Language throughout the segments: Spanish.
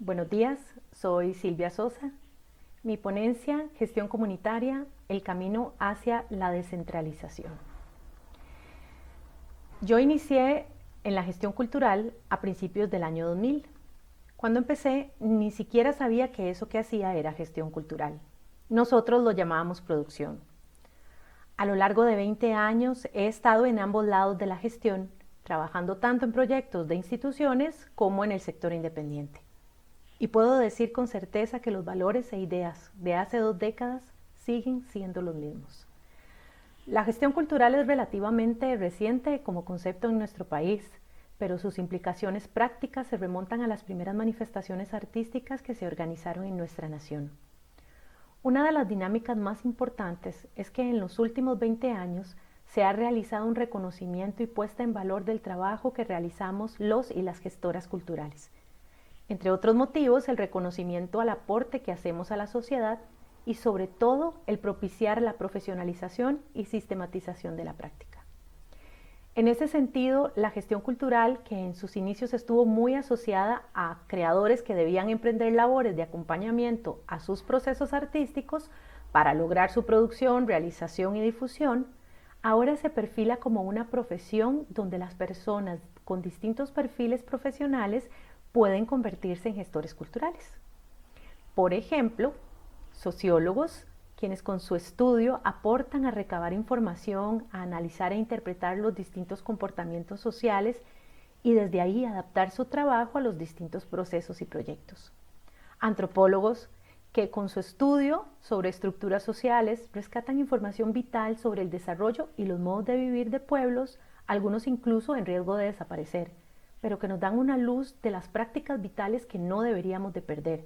Buenos días, soy Silvia Sosa. Mi ponencia, Gestión Comunitaria, el camino hacia la descentralización. Yo inicié en la gestión cultural a principios del año 2000. Cuando empecé, ni siquiera sabía que eso que hacía era gestión cultural. Nosotros lo llamábamos producción. A lo largo de 20 años he estado en ambos lados de la gestión, trabajando tanto en proyectos de instituciones como en el sector independiente. Y puedo decir con certeza que los valores e ideas de hace 2 décadas siguen siendo los mismos. La gestión cultural es relativamente reciente como concepto en nuestro país, pero sus implicaciones prácticas se remontan a las primeras manifestaciones artísticas que se organizaron en nuestra nación. Una de las dinámicas más importantes es que en los últimos 20 años se ha realizado un reconocimiento y puesta en valor del trabajo que realizamos los y las gestoras culturales. Entre otros motivos, el reconocimiento al aporte que hacemos a la sociedad y sobre todo el propiciar la profesionalización y sistematización de la práctica. En ese sentido, la gestión cultural, que en sus inicios estuvo muy asociada a creadores que debían emprender labores de acompañamiento a sus procesos artísticos para lograr su producción, realización y difusión, ahora se perfila como una profesión donde las personas con distintos perfiles profesionales pueden convertirse en gestores culturales. Por ejemplo, sociólogos, quienes con su estudio aportan a recabar información, a analizar e interpretar los distintos comportamientos sociales y desde ahí adaptar su trabajo a los distintos procesos y proyectos. Antropólogos, que con su estudio sobre estructuras sociales rescatan información vital sobre el desarrollo y los modos de vivir de pueblos, algunos incluso en riesgo de desaparecer, pero que nos dan una luz de las prácticas vitales que no deberíamos de perder.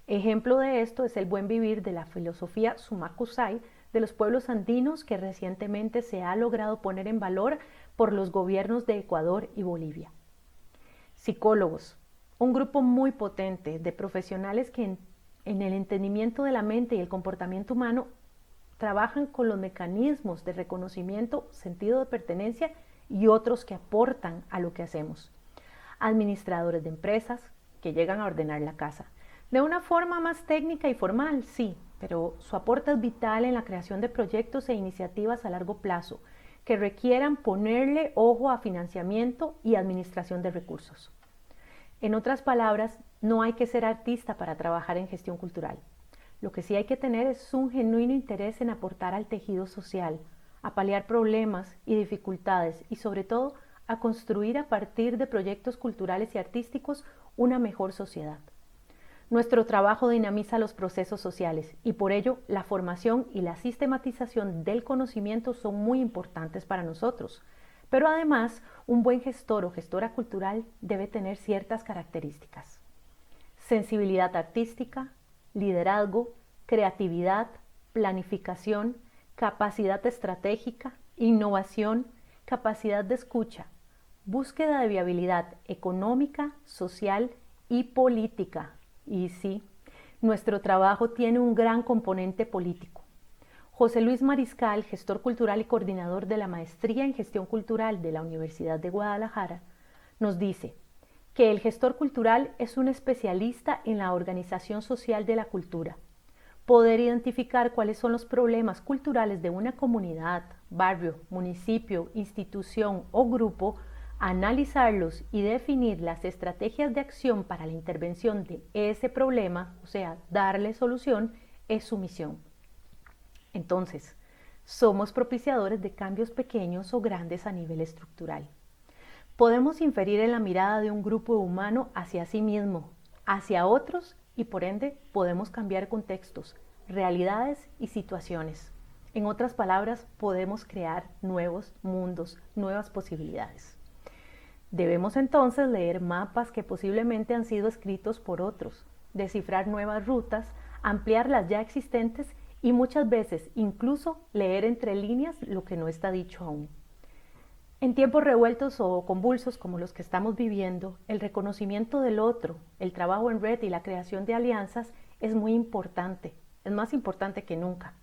Ejemplo de esto es el buen vivir de la filosofía Sumakusai de los pueblos andinos que recientemente se ha logrado poner en valor por los gobiernos de Ecuador y Bolivia. Psicólogos, un grupo muy potente de profesionales que en el entendimiento de la mente y el comportamiento humano trabajan con los mecanismos de reconocimiento, sentido de pertenencia y otros que aportan a lo que hacemos. Administradores de empresas que llegan a ordenar la casa. De una forma más técnica y formal, sí, pero su aporte es vital en la creación de proyectos e iniciativas a largo plazo que requieran ponerle ojo a financiamiento y administración de recursos. En otras palabras, no hay que ser artista para trabajar en gestión cultural. Lo que sí hay que tener es un genuino interés en aportar al tejido social, a paliar problemas y dificultades y sobre todo a construir a partir de proyectos culturales y artísticos una mejor sociedad. Nuestro trabajo dinamiza los procesos sociales y por ello la formación y la sistematización del conocimiento son muy importantes para nosotros. Pero además, un buen gestor o gestora cultural debe tener ciertas características: sensibilidad artística, liderazgo, creatividad, planificación, capacidad estratégica, innovación, capacidad de escucha, búsqueda de viabilidad económica, social y política. Y sí, nuestro trabajo tiene un gran componente político. José Luis Mariscal, gestor cultural y coordinador de la Maestría en Gestión Cultural de la Universidad de Guadalajara, nos dice que el gestor cultural es un especialista en la organización social de la cultura. Poder identificar cuáles son los problemas culturales de una comunidad, barrio, municipio, institución o grupo, analizarlos y definir las estrategias de acción para la intervención de ese problema, o sea, darle solución, es su misión. Entonces, somos propiciadores de cambios pequeños o grandes a nivel estructural. Podemos inferir en la mirada de un grupo humano hacia sí mismo, hacia otros y por ende podemos cambiar contextos, realidades y situaciones. En otras palabras, podemos crear nuevos mundos, nuevas posibilidades. Debemos entonces leer mapas que posiblemente han sido escritos por otros, descifrar nuevas rutas, ampliar las ya existentes y muchas veces incluso leer entre líneas lo que no está dicho aún. En tiempos revueltos o convulsos como los que estamos viviendo, el reconocimiento del otro, el trabajo en red y la creación de alianzas es muy importante, es más importante que nunca.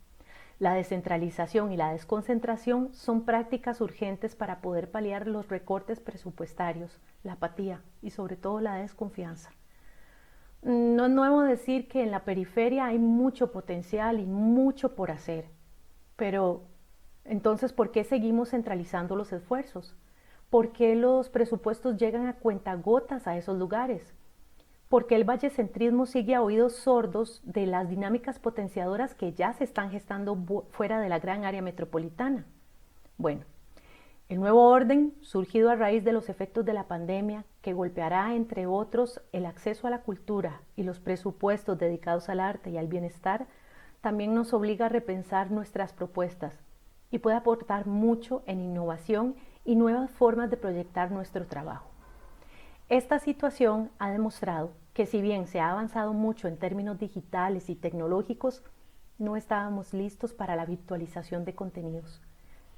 La descentralización y la desconcentración son prácticas urgentes para poder paliar los recortes presupuestarios, la apatía y sobre todo la desconfianza. No es nuevo decir que en la periferia hay mucho potencial y mucho por hacer, pero entonces, ¿por qué seguimos centralizando los esfuerzos? ¿Por qué los presupuestos llegan a cuentagotas a esos lugares? ¿Por qué el vallecentrismo sigue a oídos sordos de las dinámicas potenciadoras que ya se están gestando fuera de la gran área metropolitana? Bueno, el nuevo orden, surgido a raíz de los efectos de la pandemia, que golpeará, entre otros, el acceso a la cultura y los presupuestos dedicados al arte y al bienestar, también nos obliga a repensar nuestras propuestas y puede aportar mucho en innovación y nuevas formas de proyectar nuestro trabajo. Esta situación ha demostrado que si bien se ha avanzado mucho en términos digitales y tecnológicos, no estábamos listos para la virtualización de contenidos.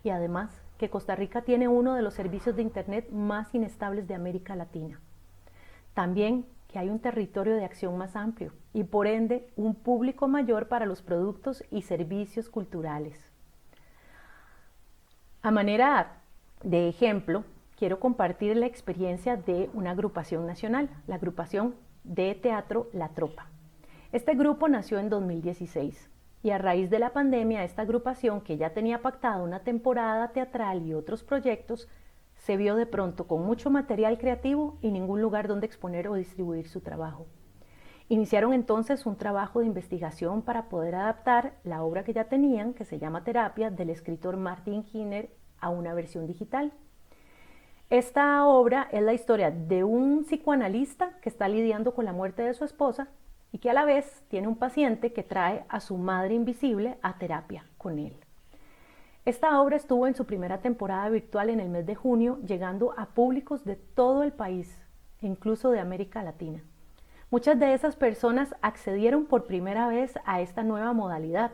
Y además, que Costa Rica tiene uno de los servicios de Internet más inestables de América Latina. También que hay un territorio de acción más amplio y por ende un público mayor para los productos y servicios culturales. A manera de ejemplo, quiero compartir la experiencia de una agrupación nacional, la agrupación de teatro La Tropa. Este grupo nació en 2016 y a raíz de la pandemia esta agrupación, que ya tenía pactada una temporada teatral y otros proyectos, se vio de pronto con mucho material creativo y ningún lugar donde exponer o distribuir su trabajo. Iniciaron entonces un trabajo de investigación para poder adaptar la obra que ya tenían, que se llama Terapia, del escritor Martin Giner, a una versión digital. Esta obra es la historia de un psicoanalista que está lidiando con la muerte de su esposa y que a la vez tiene un paciente que trae a su madre invisible a terapia con él. Esta obra estuvo en su primera temporada virtual en el mes de junio, llegando a públicos de todo el país, incluso de América Latina. Muchas de esas personas accedieron por primera vez a esta nueva modalidad,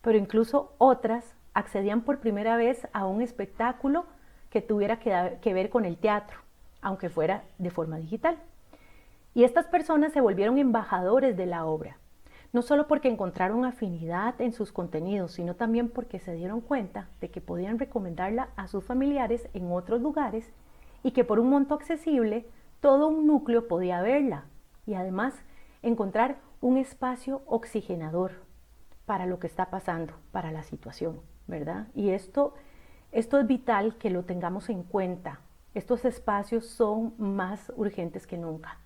pero incluso otras accedían por primera vez a un espectáculo que tuviera que ver con el teatro, aunque fuera de forma digital. Y estas personas se volvieron embajadores de la obra, no solo porque encontraron afinidad en sus contenidos, sino también porque se dieron cuenta de que podían recomendarla a sus familiares en otros lugares y que por un monto accesible todo un núcleo podía verla y además encontrar un espacio oxigenador para lo que está pasando, para la situación, ¿verdad? Y esto es vital que lo tengamos en cuenta. Estos espacios son más urgentes que nunca.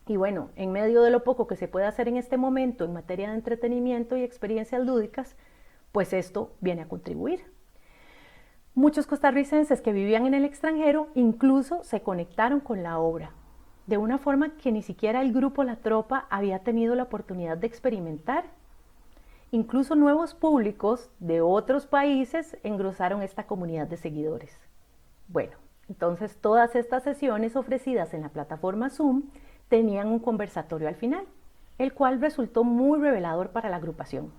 Y bueno, en medio de lo poco que se puede hacer en este momento en materia de entretenimiento y experiencias lúdicas, pues esto viene a contribuir. Muchos costarricenses que vivían en el extranjero incluso se conectaron con la obra, de una forma que ni siquiera el grupo La Tropa había tenido la oportunidad de experimentar. Incluso nuevos públicos de otros países engrosaron esta comunidad de seguidores. Bueno, entonces todas estas sesiones ofrecidas en la plataforma Zoom tenían un conversatorio al final, el cual resultó muy revelador para la agrupación.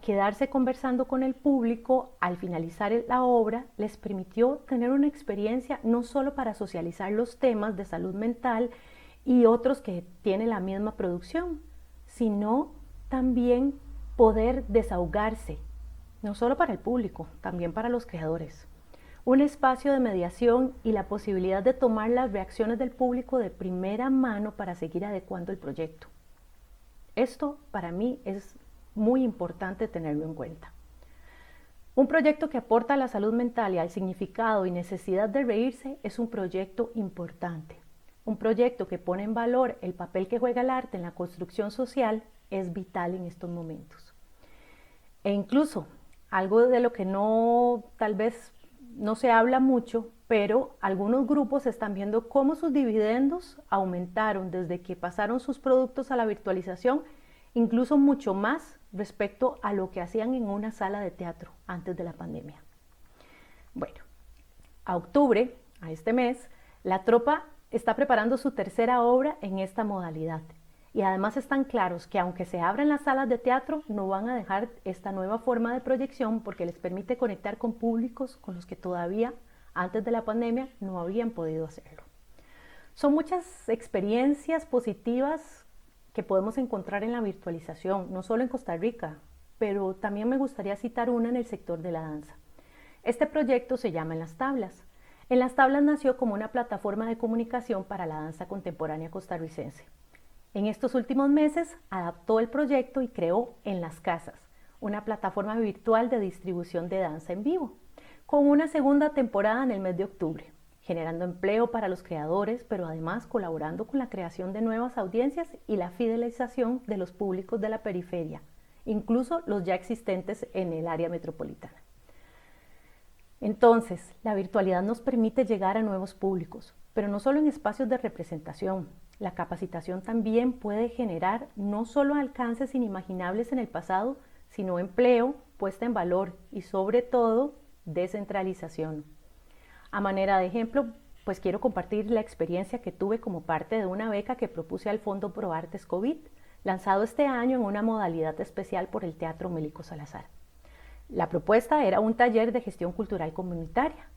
Quedarse conversando con el público al finalizar la obra les permitió tener una experiencia no solo para socializar los temas de salud mental y otros que tiene la misma producción, sino también poder desahogarse, no solo para el público, también para los creadores. Un espacio de mediación y la posibilidad de tomar las reacciones del público de primera mano para seguir adecuando el proyecto. Esto para mí es muy importante tenerlo en cuenta. Un proyecto que aporta a la salud mental y al significado y necesidad de reírse es un proyecto importante. Un proyecto que pone en valor el papel que juega el arte en la construcción social es vital en estos momentos. E incluso algo de lo que tal vez no se habla mucho, pero algunos grupos están viendo cómo sus dividendos aumentaron desde que pasaron sus productos a la virtualización, incluso mucho más respecto a lo que hacían en una sala de teatro antes de la pandemia. Bueno, a octubre, a este mes, La Tropa está preparando su tercera obra en esta modalidad. Y además están claros que aunque se abran las salas de teatro, no van a dejar esta nueva forma de proyección porque les permite conectar con públicos con los que todavía, antes de la pandemia, no habían podido hacerlo. Son muchas experiencias positivas que podemos encontrar en la virtualización, no solo en Costa Rica, pero también me gustaría citar una en el sector de la danza. Este proyecto se llama En las Tablas. En las Tablas nació como una plataforma de comunicación para la danza contemporánea costarricense. En estos últimos meses adaptó el proyecto y creó En las Casas, una plataforma virtual de distribución de danza en vivo, con una segunda temporada en el mes de octubre, generando empleo para los creadores, pero además colaborando con la creación de nuevas audiencias y la fidelización de los públicos de la periferia, incluso los ya existentes en el área metropolitana. Entonces, la virtualidad nos permite llegar a nuevos públicos, pero no solo en espacios de representación. La capacitación también puede generar no solo alcances inimaginables en el pasado, sino empleo, puesta en valor y sobre todo descentralización. A manera de ejemplo, pues quiero compartir la experiencia que tuve como parte de una beca que propuse al Fondo ProArtes COVID, lanzado este año en una modalidad especial por el Teatro Mélico Salazar. La propuesta era un taller de gestión cultural comunitaria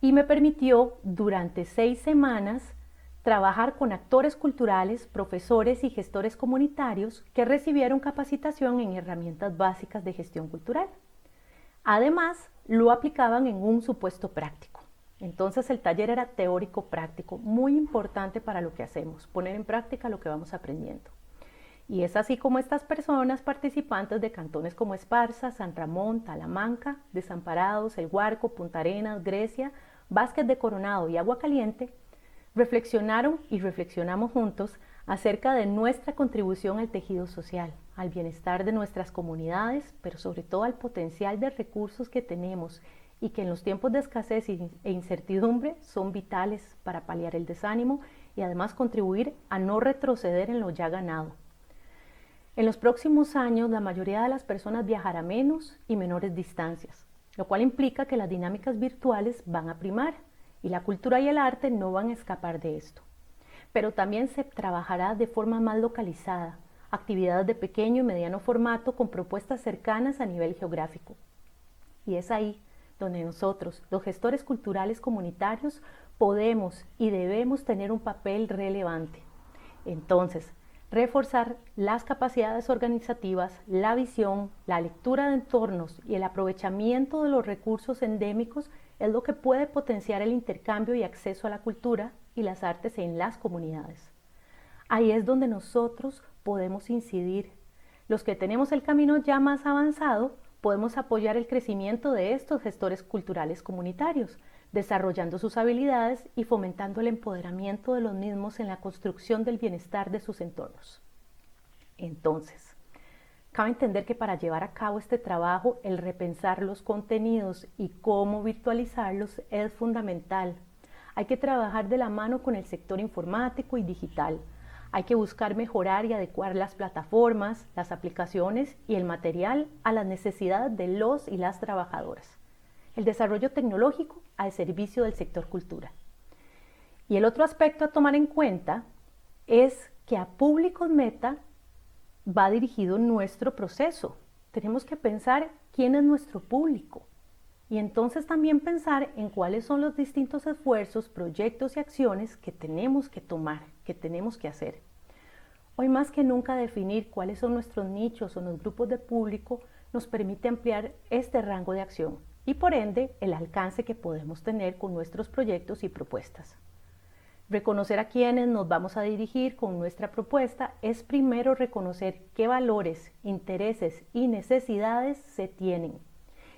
y me permitió durante 6 semanas trabajar con actores culturales, profesores y gestores comunitarios que recibieron capacitación en herramientas básicas de gestión cultural. Además, lo aplicaban en un supuesto práctico. Entonces el taller era teórico práctico, muy importante para lo que hacemos, poner en práctica lo que vamos aprendiendo. Y es así como estas personas participantes de cantones como Esparza, San Ramón, Talamanca, Desamparados, El Guarco, Punta Arenas, Grecia, Vázquez de Coronado y Agua Caliente, reflexionaron y reflexionamos juntos acerca de nuestra contribución al tejido social, al bienestar de nuestras comunidades, pero sobre todo al potencial de recursos que tenemos y que en los tiempos de escasez e incertidumbre son vitales para paliar el desánimo y además contribuir a no retroceder en lo ya ganado. En los próximos años, la mayoría de las personas viajará menos y menores distancias, lo cual implica que las dinámicas virtuales van a primar y la cultura y el arte no van a escapar de esto. Pero también se trabajará de forma más localizada, actividades de pequeño y mediano formato con propuestas cercanas a nivel geográfico. Y es ahí donde nosotros, los gestores culturales comunitarios, podemos y debemos tener un papel relevante. Entonces, reforzar las capacidades organizativas, la visión, la lectura de entornos y el aprovechamiento de los recursos endémicos es lo que puede potenciar el intercambio y acceso a la cultura y las artes en las comunidades. Ahí es donde nosotros podemos incidir. Los que tenemos el camino ya más avanzado, podemos apoyar el crecimiento de estos gestores culturales comunitarios, desarrollando sus habilidades y fomentando el empoderamiento de los mismos en la construcción del bienestar de sus entornos. Entonces, cabe entender que para llevar a cabo este trabajo, el repensar los contenidos y cómo virtualizarlos es fundamental. Hay que trabajar de la mano con el sector informático y digital. Hay que buscar mejorar y adecuar las plataformas, las aplicaciones y el material a las necesidades de los y las trabajadoras. El desarrollo tecnológico al servicio del sector cultura. Y el otro aspecto a tomar en cuenta es que a públicos meta va dirigido nuestro proceso. Tenemos que pensar quién es nuestro público y entonces también pensar en cuáles son los distintos esfuerzos, proyectos y acciones que tenemos que tomar, que tenemos que hacer. Hoy más que nunca definir cuáles son nuestros nichos o los grupos de público nos permite ampliar este rango de acción y por ende el alcance que podemos tener con nuestros proyectos y propuestas. Reconocer a quienes nos vamos a dirigir con nuestra propuesta es primero reconocer qué valores, intereses y necesidades se tienen.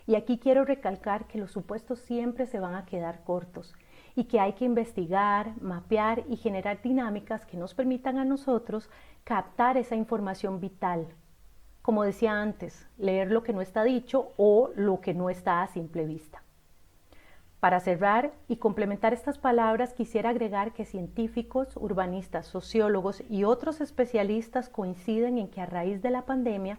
Y aquí quiero recalcar que los supuestos siempre se van a quedar cortos y que hay que investigar, mapear y generar dinámicas que nos permitan a nosotros captar esa información vital. Como decía antes, leer lo que no está dicho o lo que no está a simple vista. Para cerrar y complementar estas palabras, quisiera agregar que científicos, urbanistas, sociólogos y otros especialistas coinciden en que a raíz de la pandemia,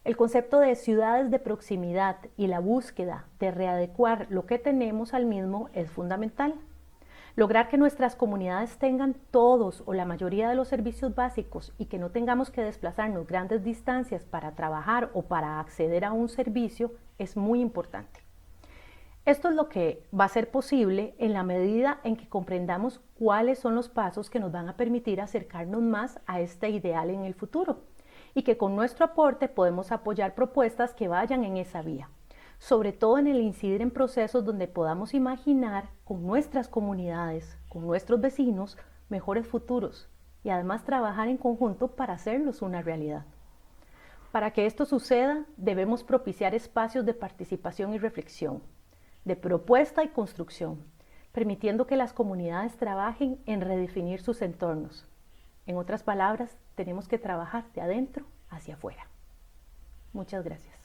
el concepto de ciudades de proximidad y la búsqueda de readecuar lo que tenemos al mismo es fundamental. Lograr que nuestras comunidades tengan todos o la mayoría de los servicios básicos y que no tengamos que desplazarnos grandes distancias para trabajar o para acceder a un servicio es muy importante. Esto es lo que va a ser posible en la medida en que comprendamos cuáles son los pasos que nos van a permitir acercarnos más a este ideal en el futuro y que con nuestro aporte podemos apoyar propuestas que vayan en esa vía. Sobre todo en el incidir en procesos donde podamos imaginar con nuestras comunidades, con nuestros vecinos, mejores futuros y además trabajar en conjunto para hacerlos una realidad. Para que esto suceda, debemos propiciar espacios de participación y reflexión, de propuesta y construcción, permitiendo que las comunidades trabajen en redefinir sus entornos. En otras palabras, tenemos que trabajar de adentro hacia afuera. Muchas gracias.